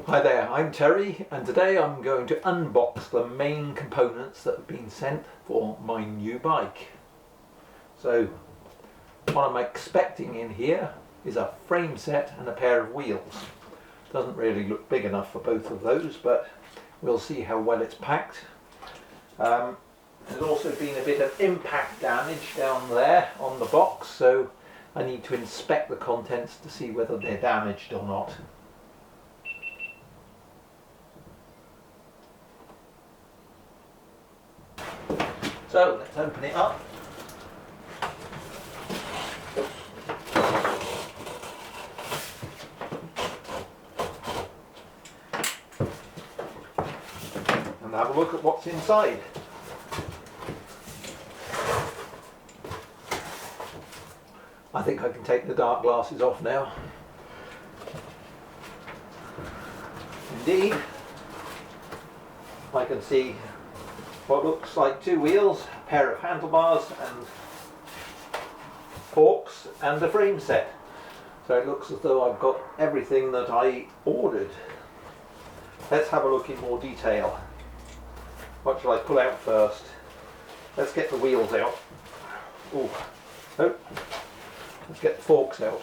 Hi there, I'm Terry, and today I'm going to unbox the main components that have been sent for my new bike. So what I'm expecting in here is a frame set and a pair of wheels. Doesn't really look big enough for both of those, but we'll see how well it's packed. There's also been a bit of impact damage down there on the box, so I need to inspect the contents to see whether they're damaged or not. So let's open it up. And have a look at what's inside. I think I can take the dark glasses off now. Indeed, I can see what looks like two wheels, a pair of handlebars and forks and a frame set. So it looks as though I've got everything that I ordered. Let's have a look in more detail. What shall I pull out first? Let's get the wheels out. Ooh. Oh. Let's get the forks out.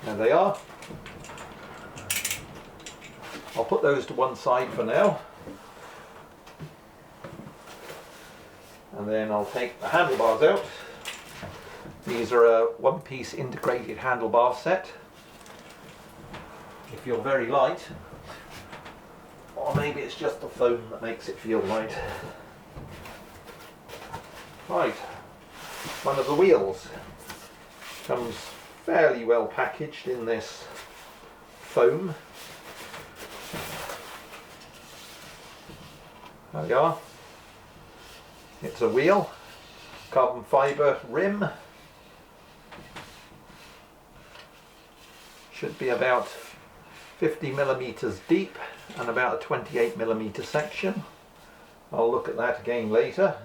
There they are. I'll put those to one side for now. And then I'll take the handlebars out. These are a one-piece integrated handlebar set. If you're very light, or maybe it's just the foam that makes it feel light. Right, one of the wheels comes fairly well packaged in this foam. There we are. It's a wheel, carbon fibre rim, should be about 50 millimeters deep and about a 28 millimeter section. I'll look at that again later.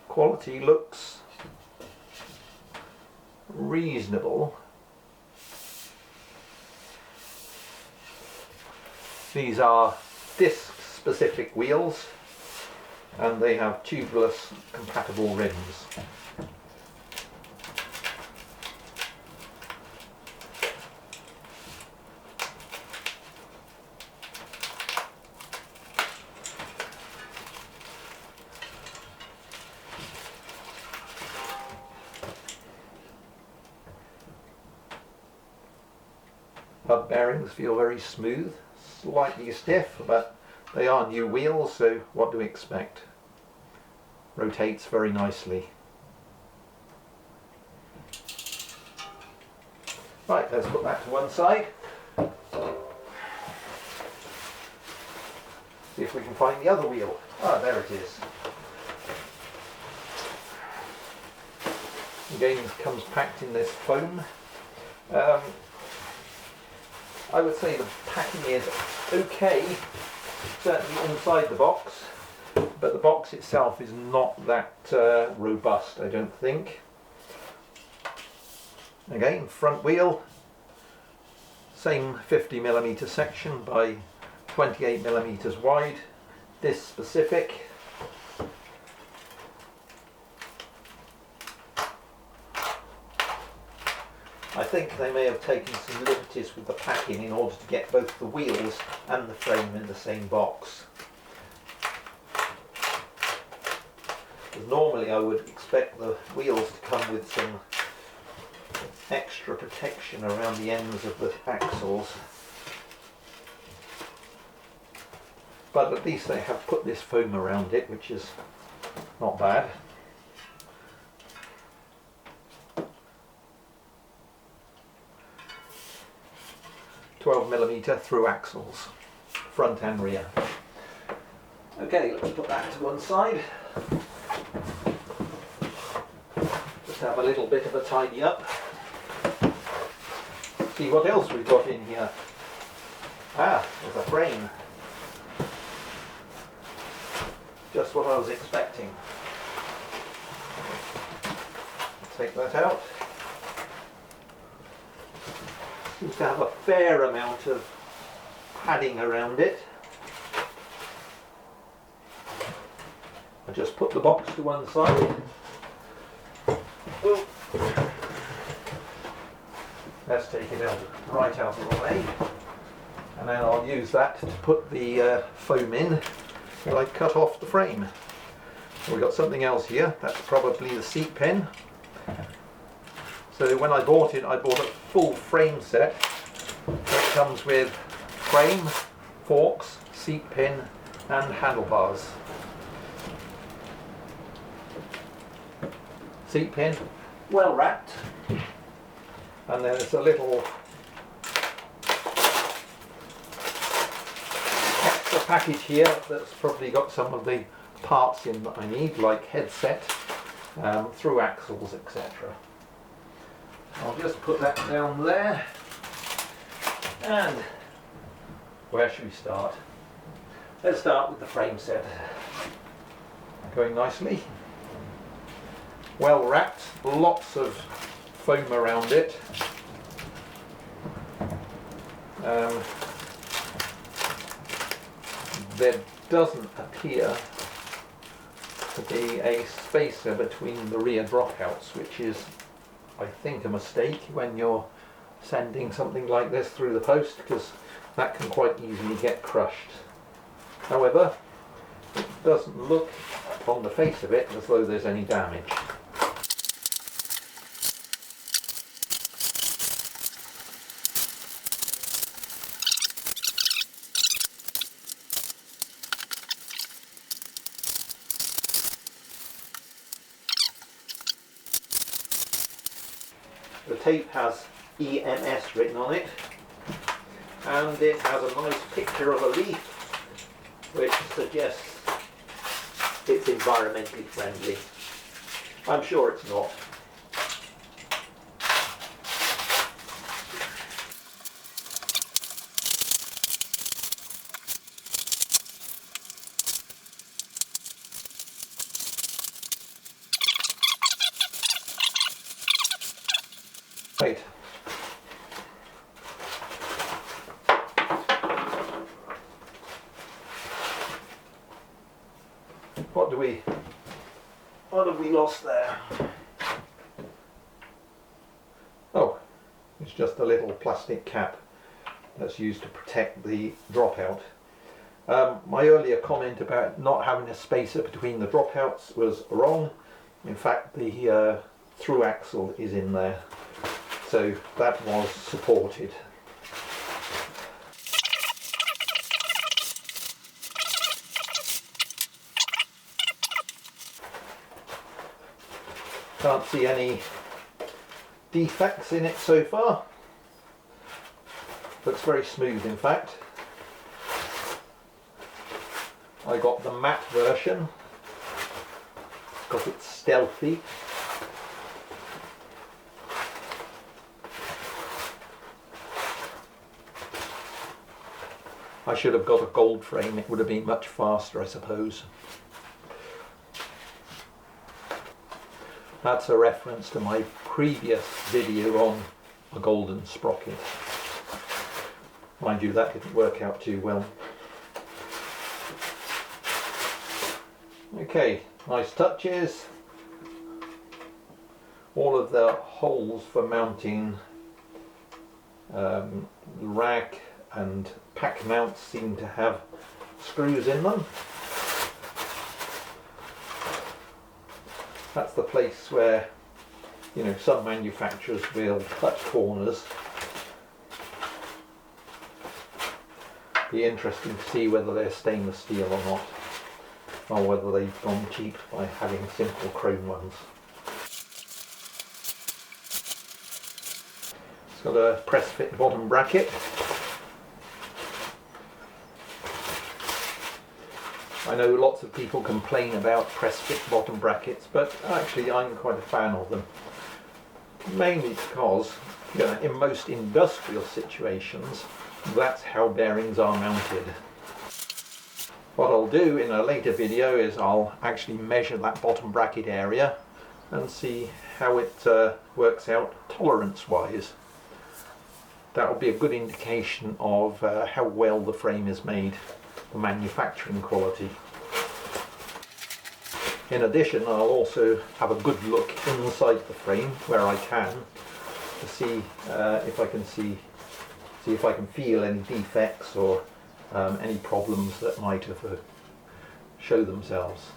Quality looks reasonable. These are disc specific wheels, and they have tubeless compatible rims. Hub bearings feel very smooth, slightly stiff, but they are new wheels, so what do we expect? Rotates very nicely. Right, let's put that to one side. See if we can find the other wheel. Ah, there it is. Again, it comes packed in this foam. I would say the packing is okay, certainly inside the box, but the box itself is not that robust, I don't think. Again, front wheel, same 50 millimeter section by 28 millimeters wide, disc specific. I think they may have taken some liberties with the packing in order to get both the wheels and the frame in the same box. Because normally I would expect the wheels to come with some extra protection around the ends of the axles. But at least they have put this foam around it, which is not bad. .12mm through axles, front and rear. Okay, let's put that to one side. Just have a little bit of a tidy up. See what else we've got in here. Ah, there's a frame. Just what I was expecting. Take that out. seems to have a fair amount of padding around it. I just put the box to one side. Oh. Let's take it out right out of the way, and then I'll use that to put the foam in while I cut off the frame. We've got something else here. That's probably the seat pen. So when I bought it, I bought a full frame set that comes with frame, forks, seat pin and handlebars. Seat pin, well wrapped, and there's a little extra package here that's probably got some of the parts in that I need, like headset, through axles, etc. I'll just put that down there, and where should we start? Let's start with the frame set. Going nicely, well wrapped, lots of foam around it. There doesn't appear to be a spacer between the rear dropouts, which is, I think, a mistake when you're sending something like this through the post, because that can quite easily get crushed. However, it doesn't look on the face of it as though there's any damage. The tape has EMS written on it, and it has a nice picture of a leaf which suggests it's environmentally friendly. I'm sure it's not. Right. What have we lost there? Oh, it's just a little plastic cap that's used to protect the dropout. My earlier comment about not having a spacer between the dropouts was wrong. In fact, the through axle is in there, so that was supported. Can't see any defects in it so far. Looks very smooth, in fact. I got the matte version because it's stealthy. I should have got a gold frame, it would have been much faster, I suppose. That's a reference to my previous video on a golden sprocket. Mind you, that didn't work out too well. Okay, nice touches. All of the holes for mounting rack and pack mounts seem to have screws in them. That's the place where, you know, some manufacturers will cut corners. Be interesting to see whether they're stainless steel or not, or whether they've gone cheap by having simple chrome ones. It's got a press fit bottom bracket. I know lots of people complain about press fit bottom brackets, but actually I'm quite a fan of them. Mainly because, you know, in most industrial situations, that's how bearings are mounted. What I'll do in a later video is I'll actually measure that bottom bracket area and see how it works out tolerance wise. that will be a good indication of how well the frame is made, the manufacturing quality. In addition, I'll also have a good look inside the frame where I can to see if I can see if I can feel any defects or any problems that might have show themselves.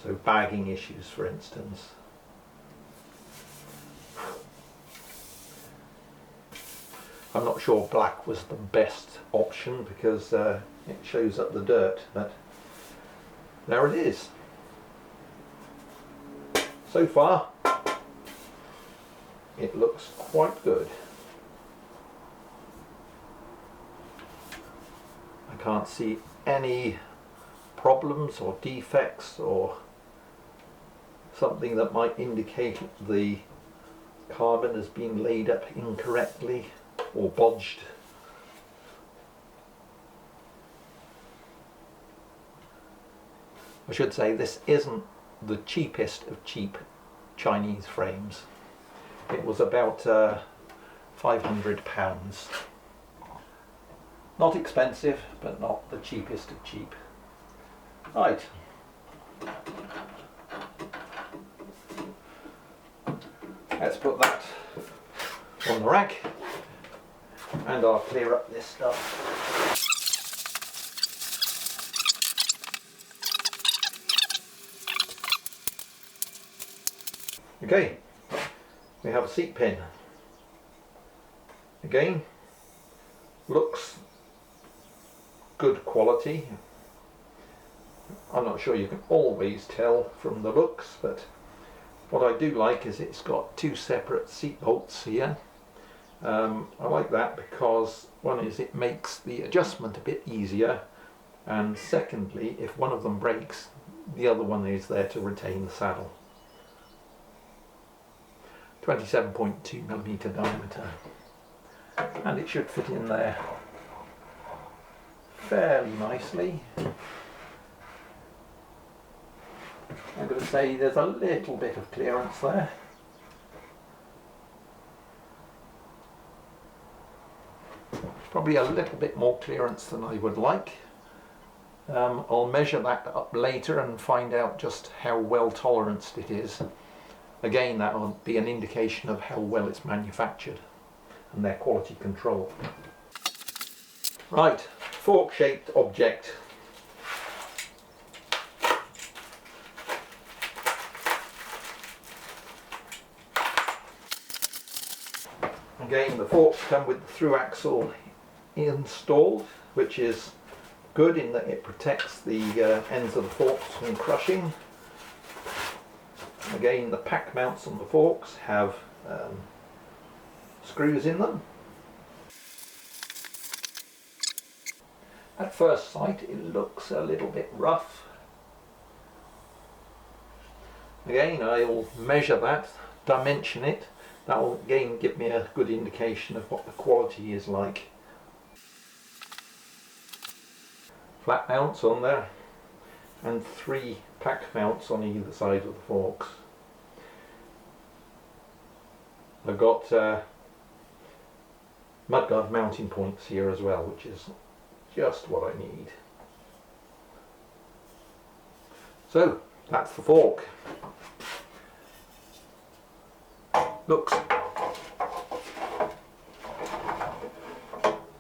So bagging issues, for instance. I'm not sure black was the best option because it shows up the dirt, but there it is. So far, it looks quite good. I can't see any problems or defects or something that might indicate the carbon has been laid up incorrectly or bodged. I should say this isn't the cheapest of cheap Chinese frames. It was about £500. Not expensive, but not the cheapest of cheap. Right. Let's put that on the rack and I'll clear up this stuff. Okay, we have a seat pin. Again, looks good quality. I'm not sure you can always tell from the looks, but what I do like is it's got two separate seat bolts here. I like that because one is it makes the adjustment a bit easier, and secondly, if one of them breaks, the other one is there to retain the saddle. 27.2mm diameter, and it should fit in there fairly nicely. I'm going to say there's a little bit of clearance there. Probably a little bit more clearance than I would like. I'll measure that up later and find out just how well toleranced it is. Again, that will be an indication of how well it's manufactured and their quality control. Right, fork-shaped object. Again, the forks come with the through axle installed, which is good in that it protects the ends of the forks from crushing. Again, the pack mounts on the forks have screws in them. At first sight it looks a little bit rough. Again, I'll measure that, dimension it. That will again give me a good indication of what the quality is like. Flat mounts on there and 3 pack mounts on either side of the forks. I've got mudguard mounting points here as well, which is just what I need. So that's the fork. Looks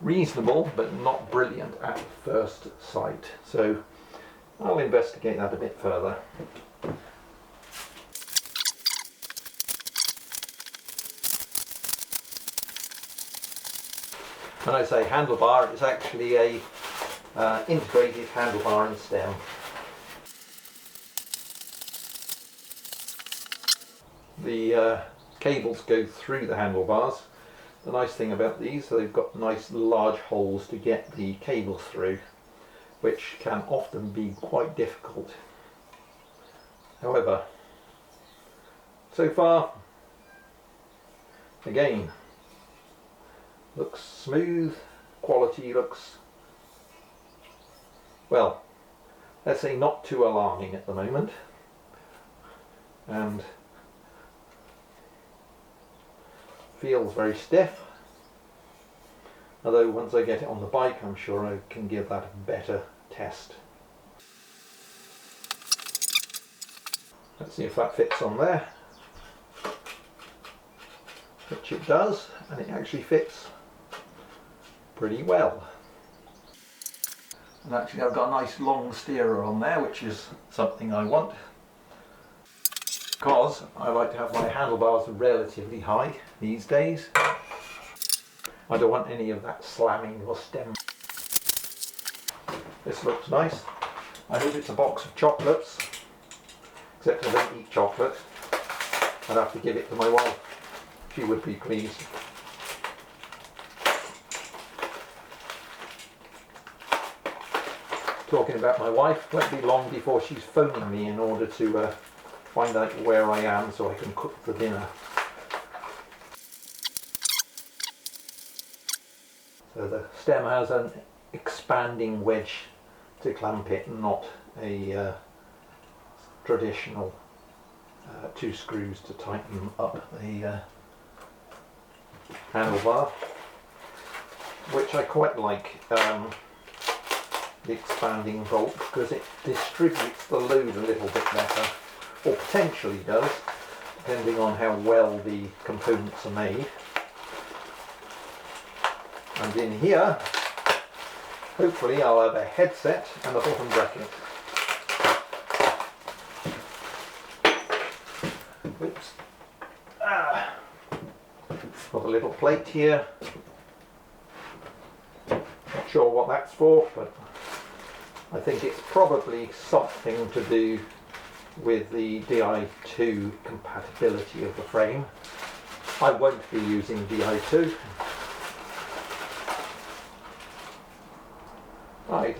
reasonable but not brilliant at first sight, so I'll investigate that a bit further. When I say handlebar, it's actually a integrated handlebar and stem. The cables go through the handlebars. The nice thing about these, they've got nice large holes to get the cables through, which can often be quite difficult. However, so far, again, looks smooth, quality looks, well, let's say not too alarming at the moment, and feels very stiff. although once I get it on the bike I'm sure I can give that a better test. Let's see if that fits on there, which it does, and it actually fits pretty well. And actually I've got a nice long steerer on there, which is something I want, because I like to have my handlebars relatively high these days. I don't want any of that slamming or stem. This looks nice. I hope it's a box of chocolates, except I don't eat chocolate. I'd have to give it to my wife. She would be pleased. Talking about my wife, won't be long before she's phoning me in order to find out where I am so I can cook for dinner. So the stem has an expanding wedge to clamp it, not a traditional 2 screws to tighten up the handlebar, which I quite like. The expanding bolt, because it distributes the load a little bit better, or potentially does, depending on how well the components are made. And in here, hopefully I'll have a headset and a bottom bracket. Oops. Got a little plate here. Not sure what that's for, but I think it's probably something to do with the Di2 compatibility of the frame. I won't be using Di2. Right,